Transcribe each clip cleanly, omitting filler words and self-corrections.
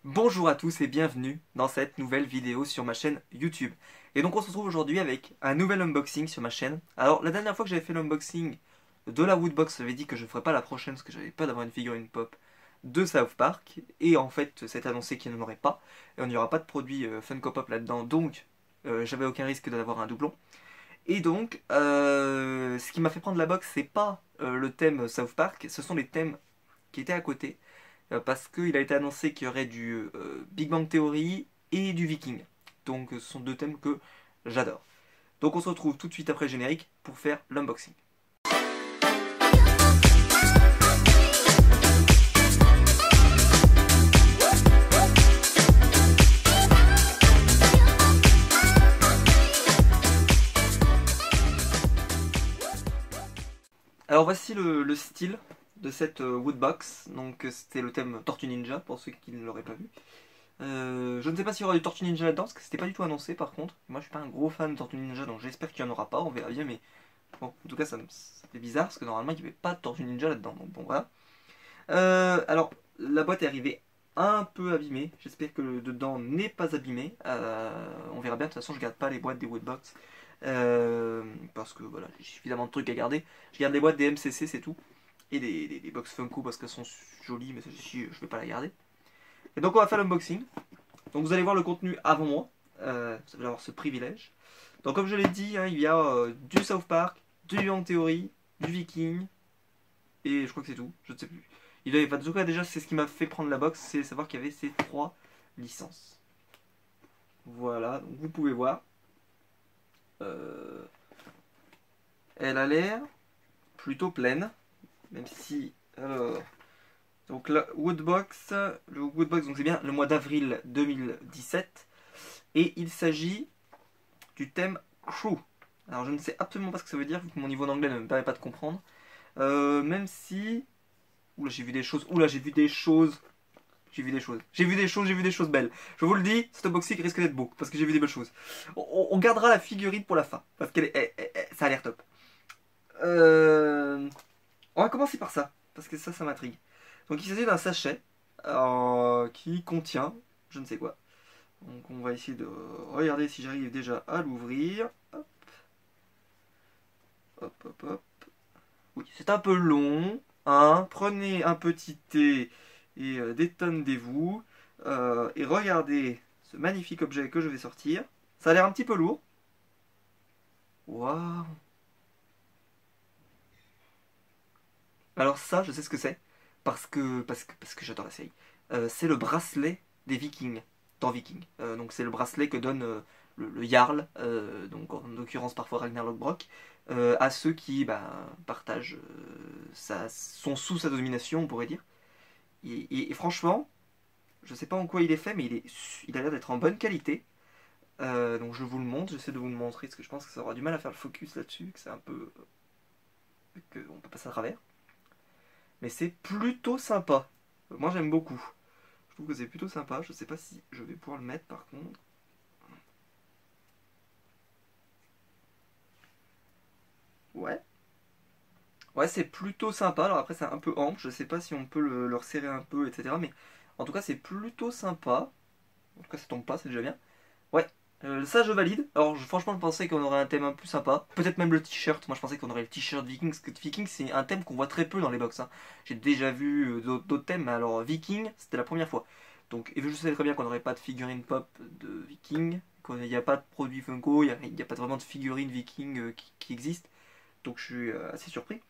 Bonjour à tous et bienvenue dans cette nouvelle vidéo sur ma chaîne YouTube. Et donc on se retrouve aujourd'hui avec un nouvel unboxing sur ma chaîne. Alors la dernière fois que j'avais fait l'unboxing de la Woodbox, j'avais dit que je ne ferais pas la prochaine parce que j'avais pas d'avoir une figurine pop de South Park. Et en fait c'est annoncé qu'il n'y en aurait pas. Et on n'y aura pas de produit Funko Pop là-dedans, donc j'avais aucun risque d'avoir un doublon. Et donc ce qui m'a fait prendre la box, c'est pas le thème South Park, ce sont les thèmes qui étaient à côté. Parce qu'il a été annoncé qu'il y aurait du Big Bang Theory et du Viking. Donc ce sont deux thèmes que j'adore. Donc on se retrouve tout de suite après le générique pour faire l'unboxing. Alors voici le style de cette Woodbox. Donc c'était le thème Tortue Ninja pour ceux qui ne l'auraient pas vu. Je ne sais pas s'il y aura du Tortue Ninja là-dedans, parce que c'était pas du tout annoncé par contre. Moi je suis pas un gros fan de Tortue Ninja, donc j'espère qu'il n'y en aura pas, on verra bien, mais bon, en tout cas ça fait bizarre, parce que normalement il n'y avait pas de Tortue Ninja là-dedans, donc bon voilà. Alors, la boîte est arrivée un peu abîmée, j'espère que le dedans n'est pas abîmé. On verra bien, de toute façon je garde pas les boîtes des Woodbox, parce que voilà, j'ai suffisamment de trucs à garder. Je garde les boîtes des MCC, c'est tout, et des box Funko parce qu'elles sont jolies, mais celle-ci je vais pas la garder. Et donc on va faire l'unboxing. Donc vous allez voir le contenu avant moi. Vous allez avoir ce privilège. Donc comme je l'ai dit, hein, il y a du South Park, du Big Bang Theory, du Viking, et je crois que c'est tout. Je ne sais plus. Il avait, enfin, en tout cas déjà c'est ce qui m'a fait prendre la box, c'est savoir qu'il y avait ces trois licences. Voilà, donc vous pouvez voir. Euh, Elle a l'air plutôt pleine, même si... Alors, donc la Woodbox, le Woodbox, donc c'est bien le mois d'avril 2017. Et il s'agit du thème Crew. Alors je ne sais absolument pas ce que ça veut dire, vu que mon niveau d'anglais ne me permet pas de comprendre. Même si... Oula, j'ai vu des choses. Oula, j'ai vu des choses. J'ai vu des choses. J'ai vu des choses belles. Je vous le dis, cet unboxing risque d'être beau, parce que j'ai vu des belles choses. On gardera la figurine pour la fin, parce qu'elle ça a l'air top. On va commencer par ça, parce que ça m'intrigue. Donc il s'agit d'un sachet qui contient je ne sais quoi. Donc on va essayer de regarder si j'arrive déjà à l'ouvrir. Hop, hop, hop, hop. Oui, c'est un peu long. Hein. Prenez un petit thé et détendez-vous. Et regardez ce magnifique objet que je vais sortir. Ça a l'air un petit peu lourd. Waouh! Alors ça, je sais ce que c'est. Parce que j'adore la série. C'est le bracelet des Vikings. Dans Viking. Donc c'est le bracelet que donne le Jarl, donc en l'occurrence parfois Ragnar Lothbrok, à ceux qui partagent sont sous sa domination, on pourrait dire. Et franchement, je sais pas en quoi il est fait, mais il a l'air d'être en bonne qualité. Donc je vous le montre, j'essaie de vous le montrer, parce que je pense que ça aura du mal à faire le focus là-dessus, que c'est un peu... qu'on peut passer à travers. Mais c'est plutôt sympa. Moi j'aime beaucoup. Je trouve que c'est plutôt sympa. Je sais pas si je vais pouvoir le mettre par contre. Ouais. Ouais, c'est plutôt sympa. Alors après, c'est un peu ample. Je sais pas si on peut le resserrer un peu, etc. Mais en tout cas, c'est plutôt sympa. En tout cas, ça tombe pas, c'est déjà bien. Ouais, ça je valide. Alors franchement, je pensais qu'on aurait un thème un peu plus sympa. Peut-être même le t-shirt. Moi, je pensais qu'on aurait le t-shirt Viking. Parce que Viking, c'est un thème qu'on voit très peu dans les box. Hein. J'ai déjà vu d'autres thèmes, mais alors Viking, c'était la première fois. Donc, et je savais très bien qu'on n'aurait pas de figurine pop de Viking. Qu'il n'y a pas de produit Funko. Il n'y a pas vraiment de figurine Viking qui existe. Donc, je suis assez surpris.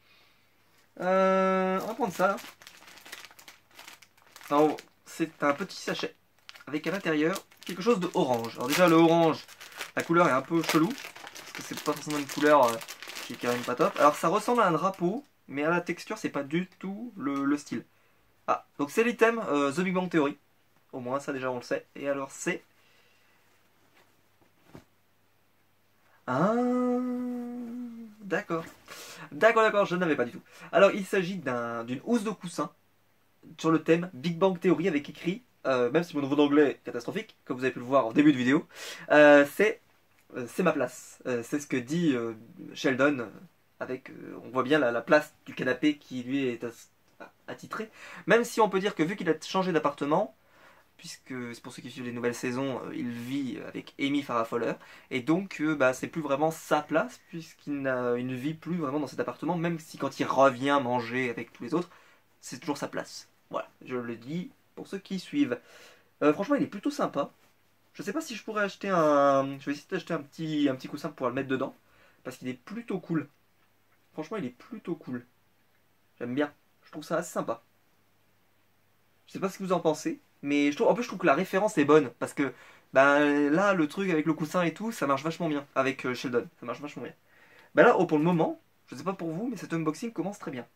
On va prendre ça là. Alors, c'est un petit sachet avec à l'intérieur quelque chose de orange. Alors déjà le orange, la couleur est un peu chelou parce que c'est pas forcément une couleur qui est quand même pas top. Alors ça ressemble à un drapeau, mais à la texture c'est pas du tout le style. Ah, donc c'est l'item The Big Bang Theory. Au moins ça déjà on le sait. Et alors c'est... Ah, d'accord. D'accord, je ne l'avais pas du tout. Alors il s'agit d'une housse de coussin sur le thème Big Bang Theory avec écrit, même si mon niveau d'anglais est catastrophique, comme vous avez pu le voir en début de vidéo, c'est ma place. C'est ce que dit Sheldon, avec, on voit bien la place du canapé qui lui est attitrée. Même si on peut dire que vu qu'il a changé d'appartement, puisque c'est pour ceux qui suivent les nouvelles saisons, il vit avec Amy Farrah Fowler, et donc c'est plus vraiment sa place, puisqu'il ne vit plus vraiment dans cet appartement, même si quand il revient manger avec tous les autres, c'est toujours sa place. Voilà, je le dis pour ceux qui suivent. Franchement, il est plutôt sympa. Je sais pas si je pourrais acheter un... Je vais essayer d'acheter un petit coussin pour pouvoir le mettre dedans, parce qu'il est plutôt cool. Franchement, il est plutôt cool. J'aime bien. Je trouve ça assez sympa. Je sais pas ce que vous en pensez, mais en plus je trouve que la référence est bonne parce que ben là le truc avec le coussin et tout, ça marche vachement bien avec Sheldon, ça marche vachement bien. Ben là, pour le moment, je sais pas pour vous, mais cet unboxing commence très bien.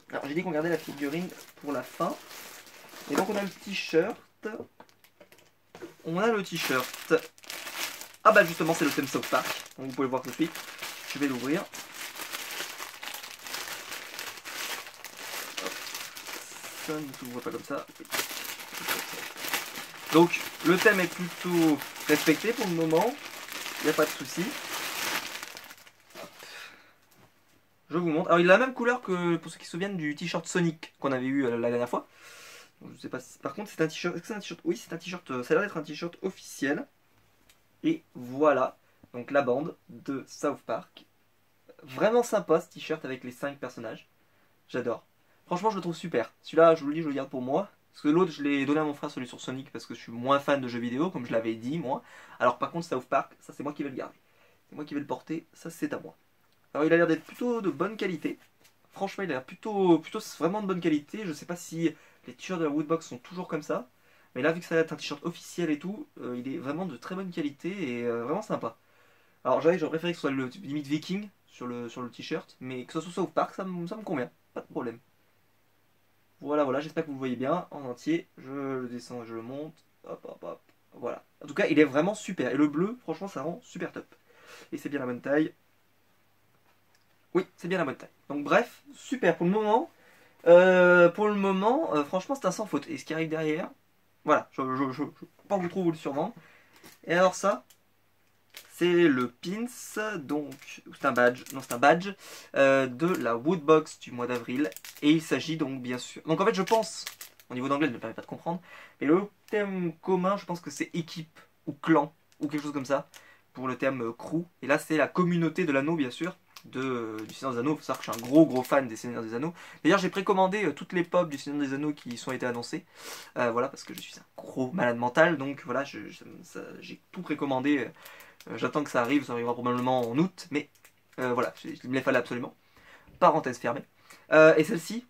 Alors j'ai dit qu'on gardait la figurine pour la fin, et donc on a le t-shirt. On a le t-shirt. Ah bah justement c'est le thème South Park, donc vous pouvez le voir tout de suite. Je vais l'ouvrir. Ça ne s'ouvre pas comme ça. Donc le thème est plutôt respecté pour le moment, il n'y a pas de souci. Je vous montre. Alors il a la même couleur que pour ceux qui se souviennent du t-shirt Sonic qu'on avait eu la dernière fois. Donc, je sais pas si... Par contre c'est un t-shirt. Est-ce que c'est un t-shirt? Oui, c'est un t-shirt. Ça a l'air d'être un t-shirt officiel. Et voilà. Donc la bande de South Park. Vraiment sympa ce t-shirt avec les 5 personnages. J'adore. Franchement je le trouve super. Celui-là je vous le dis, je le garde pour moi. Parce que l'autre je l'ai donné à mon frère, celui sur Sonic, parce que je suis moins fan de jeux vidéo, comme je l'avais dit moi. Alors par contre South Park, ça c'est moi qui vais le garder. C'est moi qui vais le porter, ça c'est à moi. Alors il a l'air d'être plutôt de bonne qualité. Franchement il a l'air plutôt vraiment de bonne qualité. Je sais pas si les t-shirts de la Woodbox sont toujours comme ça. Mais là vu que ça va être un t-shirt officiel et tout, il est vraiment de très bonne qualité et vraiment sympa. Alors j'aurais préféré que ce soit le limite viking sur le t-shirt, mais que ce soit South Park, ça me convient, pas de problème. Voilà, voilà, j'espère que vous le voyez bien en entier. Je le descends, je le monte. Hop, hop, hop. Voilà. En tout cas, il est vraiment super. Et le bleu, franchement, ça rend super top. Et c'est bien la bonne taille. Oui, c'est bien la bonne taille. Donc bref, super pour le moment. Franchement, c'est un sans faute. Et ce qui arrive derrière, voilà, je pas vous trop vous le survendre. Et alors ça, c'est le pins, donc c'est un badge, non c'est un badge de la Woodbox du mois d'avril. Et il s'agit donc bien sûr... Donc en fait je pense, au niveau d'anglais je ne permet pas de comprendre, mais le thème commun je pense que c'est équipe ou clan ou quelque chose comme ça pour le terme crew. Et là c'est la communauté de l'anneau bien sûr, du Seigneur des Anneaux. Il faut savoir que je suis un gros fan des Seigneurs des Anneaux. D'ailleurs j'ai précommandé toutes les pop du Seigneur des Anneaux qui sont été annoncées. Voilà, parce que je suis un gros malade mental, donc voilà, j'ai tout précommandé. J'attends que ça arrivera probablement en août, mais voilà, il me les fallait absolument. Parenthèse fermée. Et celle-ci,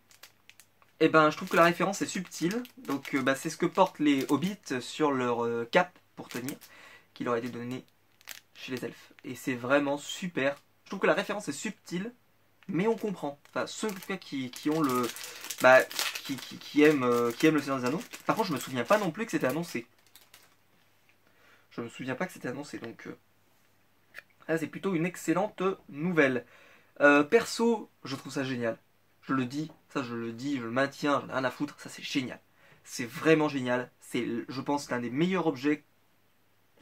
eh ben, je trouve que la référence est subtile. Donc c'est ce que portent les hobbits sur leur cape pour tenir, qui leur a été donné chez les elfes. Et c'est vraiment super. Je trouve que la référence est subtile, mais on comprend. Enfin, ceux en tout cas qui ont le... Bah, qui aiment le Seigneur des Anneaux. Par contre, je me souviens pas non plus que c'était annoncé. Je me souviens pas que c'était annoncé, donc là c'est plutôt une excellente nouvelle. Perso, je trouve ça génial. Je le dis, je le maintiens, j'en ai rien à foutre, ça c'est génial. C'est vraiment génial. C'est, je pense, l'un des meilleurs objets,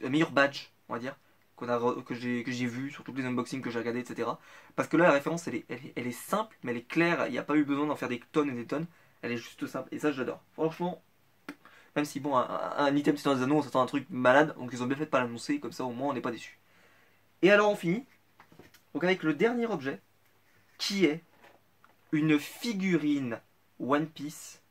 le meilleur badge, on va dire, que j'ai vu sur tous les unboxings que j'ai regardé, etc. Parce que là la référence elle est simple, mais elle est claire, il n'y a pas eu besoin d'en faire des tonnes et des tonnes. Elle est juste simple, et ça j'adore. Franchement, même si bon, un item c'est dans les anneaux, on s'attend à un truc malade, donc ils ont bien fait de pas l'annoncer, comme ça au moins on n'est pas déçu. Et alors on finit donc avec le dernier objet, qui est une figurine One Piece.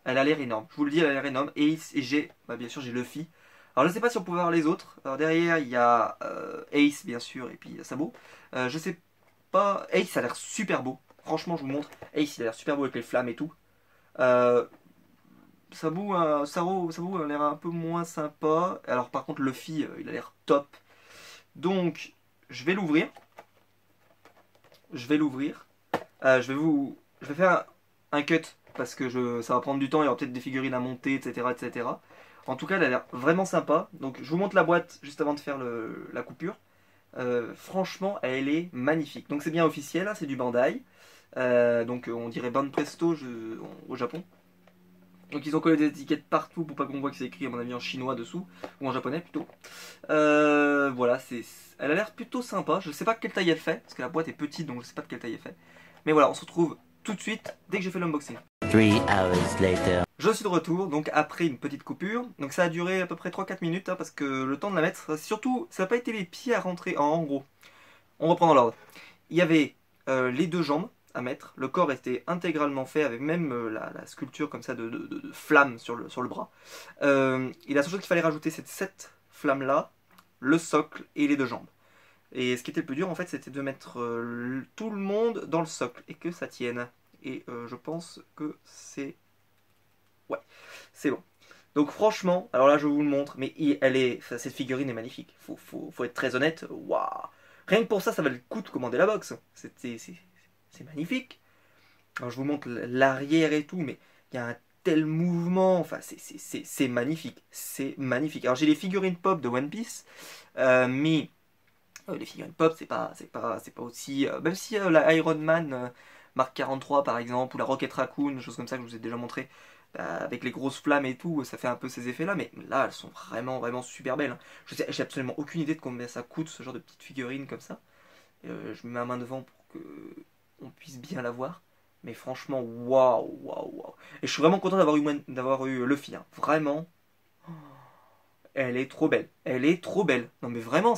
Elle a l'air énorme, je vous le dis, elle a l'air énorme. Et j'ai, bien sûr j'ai Luffy. Alors je sais pas si on peut voir les autres. Alors derrière il y a Ace bien sûr, et puis il y a Sabo. Je sais pas, Ace a l'air super beau. Franchement je vous montre, Ace il a l'air super beau avec les flammes et tout. Sabo a l'air un peu moins sympa. Alors par contre Luffy il a l'air top. Donc je vais l'ouvrir. Je vais faire un cut parce que ça va prendre du temps. Il y aura peut-être des figurines à monter, etc., etc. En tout cas, elle a l'air vraiment sympa. Donc je vous montre la boîte juste avant de faire la coupure. Franchement, elle est magnifique. Donc c'est bien officiel, hein, c'est du Bandai. Donc on dirait Band Presto au Japon. Donc ils ont collé des étiquettes partout pour pas qu'on voit que c'est écrit à mon avis en chinois dessous, ou en japonais plutôt. Voilà, elle a l'air plutôt sympa. Je sais pas quelle taille elle fait, parce que la boîte est petite donc je sais pas de quelle taille elle fait. Mais voilà, on se retrouve tout de suite dès que j'ai fait l'unboxing. 3 hours later. Je suis de retour, donc après une petite coupure. Donc ça a duré à peu près 3-4 minutes, hein, parce que le temps de la mettre, surtout, ça n'a pas été les pieds à rentrer. En gros, on reprend dans l'ordre. Il y avait les deux jambes à mettre. Le corps était intégralement fait, avec même la sculpture comme ça de flammes sur le bras. Et la seule chose qu'il fallait rajouter, c'est cette flamme-là, le socle et les deux jambes. Et ce qui était le plus dur, en fait, c'était de mettre tout le monde dans le socle et que ça tienne. Et je pense que c'est... Ouais, c'est bon. Donc franchement, alors là je vous le montre, mais cette figurine est magnifique. Faut être très honnête. Waouh. Rien que pour ça, ça valait le coup de commander la box. C'est magnifique. Alors je vous montre l'arrière et tout, mais il y a un tel mouvement. Enfin, c'est magnifique. C'est magnifique. Alors j'ai les figurines pop de One Piece, mais les figurines pop, c'est pas aussi. Même si la Iron Man Mark 43 par exemple, ou la Rocket Raccoon, des choses comme ça que je vous ai déjà montré, avec les grosses flammes et tout, ça fait un peu ces effets-là, mais là, elles sont vraiment, vraiment super belles. J'ai absolument aucune idée de combien ça coûte, ce genre de petite figurine comme ça. Je me mets ma main devant pour que on puisse bien la voir. Mais franchement, waouh, waouh, waouh. Et je suis vraiment content d'avoir eu Luffy, hein. Vraiment, elle est trop belle. Elle est trop belle. Non mais vraiment,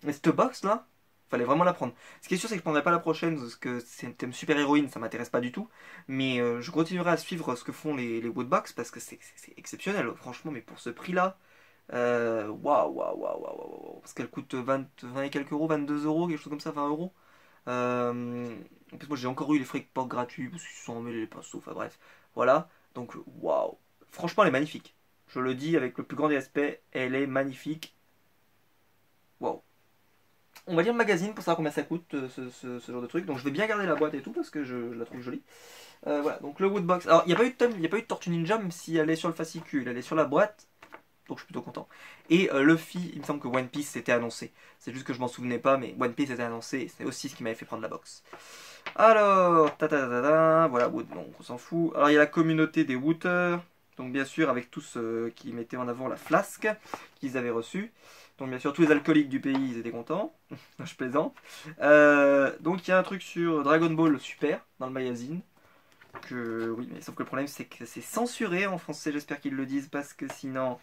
mais cette box là, fallait vraiment la prendre. Ce qui est sûr, c'est que je prendrai pas la prochaine parce que c'est un thème super héroïne, ça m'intéresse pas du tout. Mais je continuerai à suivre ce que font les Woodbox parce que c'est exceptionnel, franchement. Mais pour ce prix-là, waouh, waouh, waouh, waouh, waouh, waouh. Parce qu'elle coûte 20 et quelques euros, 22 euros, quelque chose comme ça, 20 euros. En plus, moi j'ai encore eu les frais port gratuits parce qu'ils se sont emmêlés les pinceaux, enfin bref. Voilà, donc waouh. Franchement, elle est magnifique. Je le dis avec le plus grand des respects, elle est magnifique. Waouh. On va lire le magazine pour savoir combien ça coûte ce genre de truc. Donc je vais bien garder la boîte et tout parce que je la trouve jolie. Voilà, donc le Woodbox. Alors il n'y a pas eu de thème, il n'y a pas eu de Tortue Ninja, même si elle est sur le fascicule, elle est sur la boîte. Donc je suis plutôt content. Et Luffy, il me semble que One Piece c'était annoncé. C'est juste que je m'en souvenais pas, mais One Piece était annoncé et c'est aussi ce qui m'avait fait prendre la box. Alors, voilà, Wood, donc on s'en fout. Alors il y a la communauté des Wooters. Donc bien sûr avec tous ceux qui mettaient en avant la flasque qu'ils avaient reçue. Donc bien sûr tous les alcooliques du pays ils étaient contents. Je plaisante. Donc il y a un truc sur Dragon Ball Super dans le magazine. Oui, mais sauf que le problème c'est que c'est censuré en français, j'espère qu'ils le disent parce que sinon,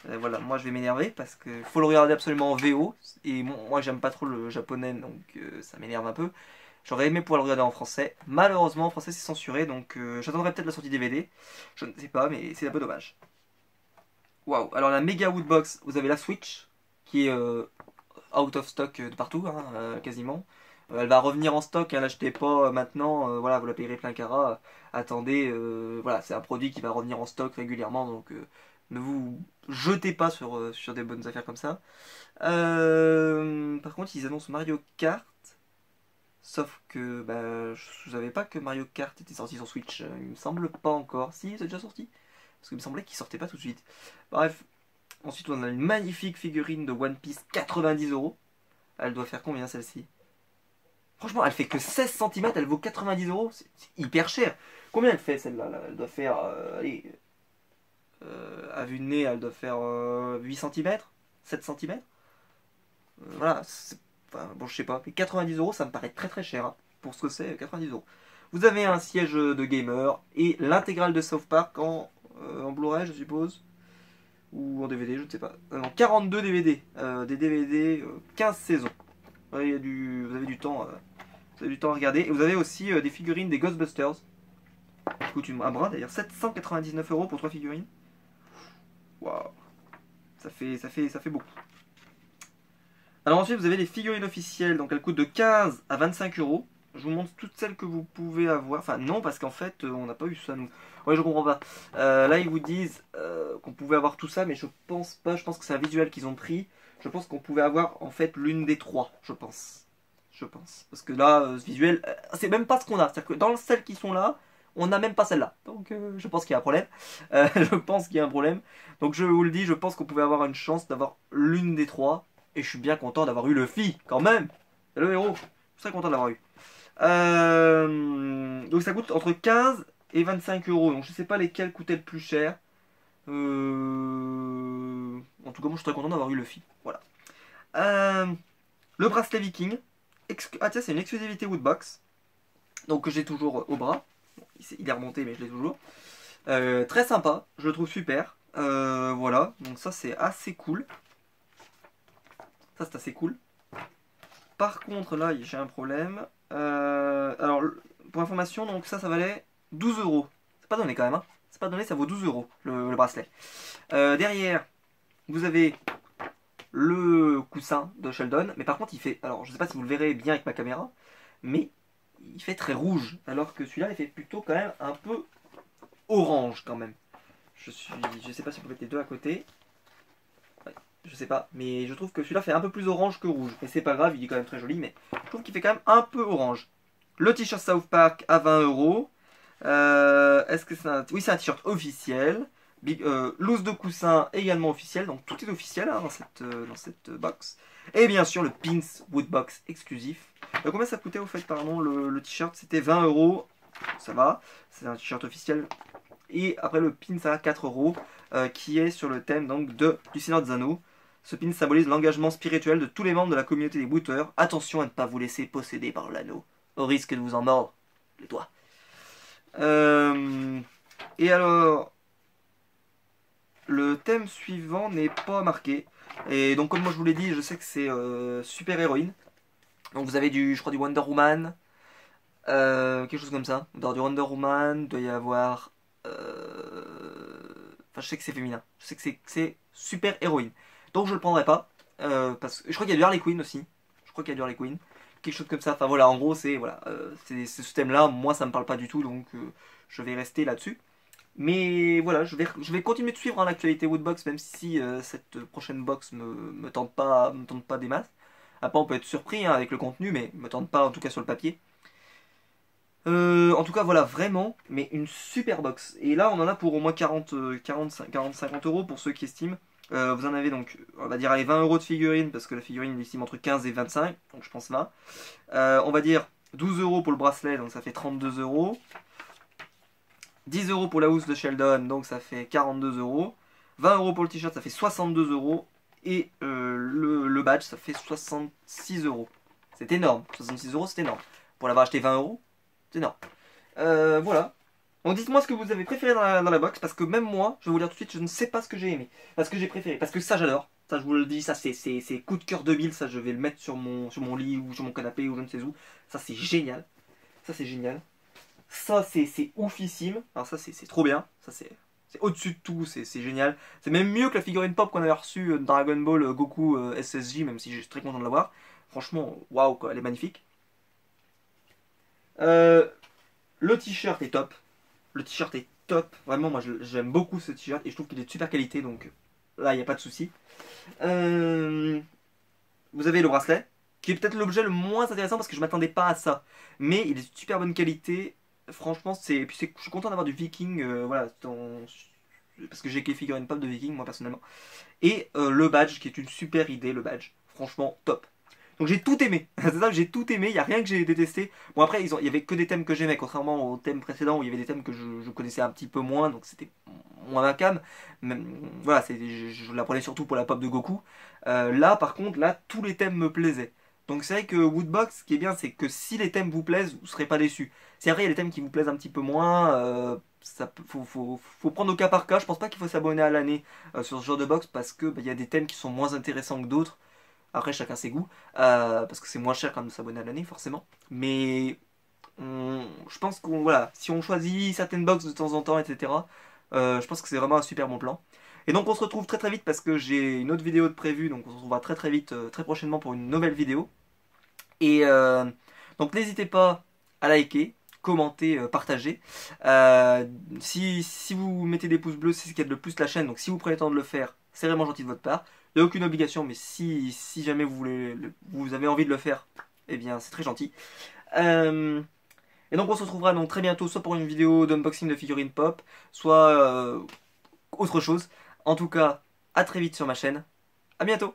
voilà, moi je vais m'énerver parce que faut le regarder absolument en VO et bon, moi j'aime pas trop le japonais donc ça m'énerve un peu. J'aurais aimé pouvoir le regarder en français. Malheureusement en français c'est censuré donc j'attendrai peut-être la sortie DVD. Je ne sais pas mais c'est un peu dommage. Waouh, alors la Mega Woodbox, vous avez la Switch qui est out of stock de partout, hein, quasiment. Elle va revenir en stock, hein, l'achetez pas maintenant, voilà, vous la payerez plein carat. Attendez, voilà, c'est un produit qui va revenir en stock régulièrement, donc ne vous jetez pas sur des bonnes affaires comme ça. Par contre, ils annoncent Mario Kart, sauf que bah, je savais pas que Mario Kart était sorti sur Switch, il me semble pas encore. Si, c'est déjà sorti? Parce qu'il me semblait qu'il sortait pas tout de suite. Bref, ensuite on a une magnifique figurine de One Piece, 90 euros. Elle doit faire combien celle-ci? Franchement, elle fait que 16 cm, elle vaut 90 euros, c'est hyper cher. Combien elle fait celle-là là? Elle doit faire, allez, à vue de nez, elle doit faire 8 cm, 7 cm. Voilà, enfin, bon, je sais pas, mais 90 euros, ça me paraît très très cher, hein. Pour ce que c'est, 90 euros. Vous avez un siège de gamer et l'intégrale de South Park en Blu-ray, je suppose. Ou en DVD, je ne sais pas. Non, 42 DVD. Des DVD, 15 saisons. Ouais, vous avez du temps. Vous avez du temps à regarder. Et vous avez aussi des figurines des Ghostbusters. Qui coûtent un bras d'ailleurs. 799 euros pour 3 figurines. Waouh. Ça fait beaucoup. Alors ensuite, vous avez les figurines officielles. Donc elles coûtent de 15 à 25 euros. Je vous montre toutes celles que vous pouvez avoir. Enfin non, parce qu'en fait, on n'a pas eu ça nous. Ouais, je comprends pas. Là, ils vous disent qu'on pouvait avoir tout ça, mais je pense pas. Je pense que c'est un visuel qu'ils ont pris. Je pense qu'on pouvait avoir en fait l'une des trois, je pense. Je pense. Parce que là, ce visuel, c'est même pas ce qu'on a. C'est-à-dire que dans celles qui sont là, on n'a même pas celle-là. Donc je pense qu'il y a un problème. Je pense qu'il y a un problème. Donc je vous le dis, je pense qu'on pouvait avoir une chance d'avoir l'une des trois. Et je suis bien content d'avoir eu Luffy, quand même. C'est le héros. Je suis très content de l'avoir eu. Donc ça coûte entre 15 et 25 euros. Donc je sais pas lesquels coûtaient le plus cher. En tout cas, moi je suis très content d'avoir eu Luffy. Voilà. Le bracelet viking. Ah tiens, c'est une exclusivité Woodbox. Donc que j'ai toujours au bras. Bon, il est remonté mais je l'ai toujours. Très sympa, je le trouve super. Voilà, donc ça c'est assez cool. Ça c'est assez cool. Par contre là j'ai un problème. Alors pour information, donc ça valait 12 euros. C'est pas donné quand même, hein. C'est pas donné, ça vaut 12 euros le bracelet. Derrière, vous avez le coussin de Sheldon, mais par contre il fait, alors je sais pas si vous le verrez bien avec ma caméra, mais il fait très rouge, alors que celui-là il fait plutôt quand même un peu orange quand même. Je sais pas si vous pouvez mettre les deux à côté. Ouais, je sais pas, mais je trouve que celui-là fait un peu plus orange que rouge. Mais c'est pas grave, il est quand même très joli, mais je trouve qu'il fait quand même un peu orange. Le t-shirt South Park à 20 euros. Est-ce que c'est un... Oui, c'est un t-shirt officiel. Loose de coussin également officiel, donc tout est officiel hein, dans cette box. Et bien sûr le pins Woodbox exclusif. Combien ça coûtait au fait, pardon, le t-shirt? C'était 20 euros, ça va, c'est un t-shirt officiel. Et après le pins à 4 euros, qui est sur le thème donc du Seigneur des Anneaux. Ce pin symbolise l'engagement spirituel de tous les membres de la communauté des booteurs. Attention à ne pas vous laisser posséder par l'anneau, au risque de vous en mordre les doigts. Et alors, le thème suivant n'est pas marqué. Et donc comme moi je vous l'ai dit, je sais que c'est super héroïne. Donc vous avez je crois du Wonder Woman, quelque chose comme ça. Dans du Wonder Woman, il doit y avoir... Enfin je sais que c'est féminin. Je sais que c'est super héroïne. Donc je le prendrai pas. Parce que je crois qu'il y a du Harley Quinn aussi. Je crois qu'il y a du Harley Quinn. Quelque chose comme ça. Enfin voilà, en gros c'est voilà, c'est ce thème là. Moi ça me parle pas du tout. Donc je vais rester là-dessus. Mais voilà, je vais continuer de suivre hein, l'actualité Woodbox, même si cette prochaine box me tente pas des masses. Après, on peut être surpris hein, avec le contenu, mais me tente pas en tout cas sur le papier. En tout cas, voilà, vraiment, mais une super box. Et là, on en a pour au moins 40, 50 euros pour ceux qui estiment. Vous en avez donc, on va dire, allez, 20 euros de figurine, parce que la figurine, il estime entre 15 et 25, donc je pense là. On va dire 12 euros pour le bracelet, donc ça fait 32 euros. 10 euros pour la housse de Sheldon, donc ça fait 42 euros. 20 euros pour le t-shirt, ça fait 62 euros. Et le badge, ça fait 66 euros. C'est énorme. 66 euros, c'est énorme. Pour l'avoir acheté 20 euros, c'est énorme. Voilà. Donc dites-moi ce que vous avez préféré dans la box, parce que même moi, je vais vous dire tout de suite, je ne sais pas ce que j'ai aimé. Parce que j'ai préféré. Parce que ça, j'adore. Ça, je vous le dis, ça, c'est coup de cœur 2000. Ça, je vais le mettre sur mon lit ou sur mon canapé ou je ne sais où. Ça, c'est génial. Ça, c'est génial. Ça, c'est oufissime. Alors ça, c'est trop bien. Ça, c'est au-dessus de tout. C'est génial. C'est même mieux que la figurine pop qu'on avait reçue dans Dragon Ball Goku SSJ, même si je suis très content de l'avoir. Franchement, waouh, quoi. Elle est magnifique. Le t-shirt est top. Le t-shirt est top. Vraiment, moi, j'aime beaucoup ce t-shirt et je trouve qu'il est de super qualité. Donc là, il n'y a pas de souci. Vous avez le bracelet, qui est peut-être l'objet le moins intéressant parce que je m'attendais pas à ça. Mais il est de super bonne qualité. Franchement, je suis content d'avoir du Viking, voilà, parce que j'ai que les figurines pop de Viking, moi personnellement. Et le badge, qui est une super idée, le badge. Franchement, top. Donc j'ai tout aimé. C'est ça, j'ai tout aimé, il n'y a rien que j'ai détesté. Bon après, il y avait que des thèmes que j'aimais, contrairement au thème précédent où il y avait des thèmes que je connaissais un petit peu moins, donc c'était moins ma cam. Mais, voilà, je la prenais surtout pour la pop de Goku. Là, par contre, là, tous les thèmes me plaisaient. Donc c'est vrai que Woodbox, ce qui est bien, c'est que si les thèmes vous plaisent, vous ne serez pas déçus. Si après il y a des thèmes qui vous plaisent un petit peu moins, faut prendre au cas par cas. Je pense pas qu'il faut s'abonner à l'année sur ce genre de box parce que il y a des thèmes qui sont moins intéressants que d'autres. Après chacun ses goûts, parce que c'est moins cher quand même de s'abonner à l'année forcément. Mais je pense qu'on voilà, si on choisit certaines box de temps en temps, etc. Je pense que c'est vraiment un super bon plan. Et donc on se retrouve très très vite parce que j'ai une autre vidéo de prévue, donc on se retrouvera très très vite, très prochainement pour une nouvelle vidéo. Et donc n'hésitez pas à liker, commenter, partager. Si vous mettez des pouces bleus, c'est ce qui aide le plus la chaîne, donc si vous prenez le temps de le faire, c'est vraiment gentil de votre part. Il n'y a aucune obligation, mais si jamais vous avez envie de le faire, eh bien c'est très gentil. Et donc on se retrouvera donc très bientôt, soit pour une vidéo d'unboxing de figurines pop, soit autre chose. En tout cas, à très vite sur ma chaîne. À bientôt!